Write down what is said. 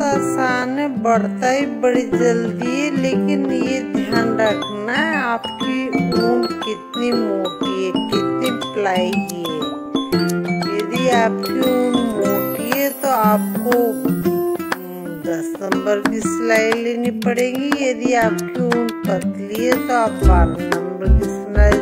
आसान है, बढ़ता ही बड़ी जल्दी है, लेकिन ये ध्यान रखना है आपकी ऊन कितनी मोटी है, कितनी प्लाई की है। यदि आपकी ऊन मोटी है तो आपको 10 नंबर की सिलाई लेनी पड़ेगी। यदि आपकी ऊन पतली है तो आप 12 नंबर की सिलाई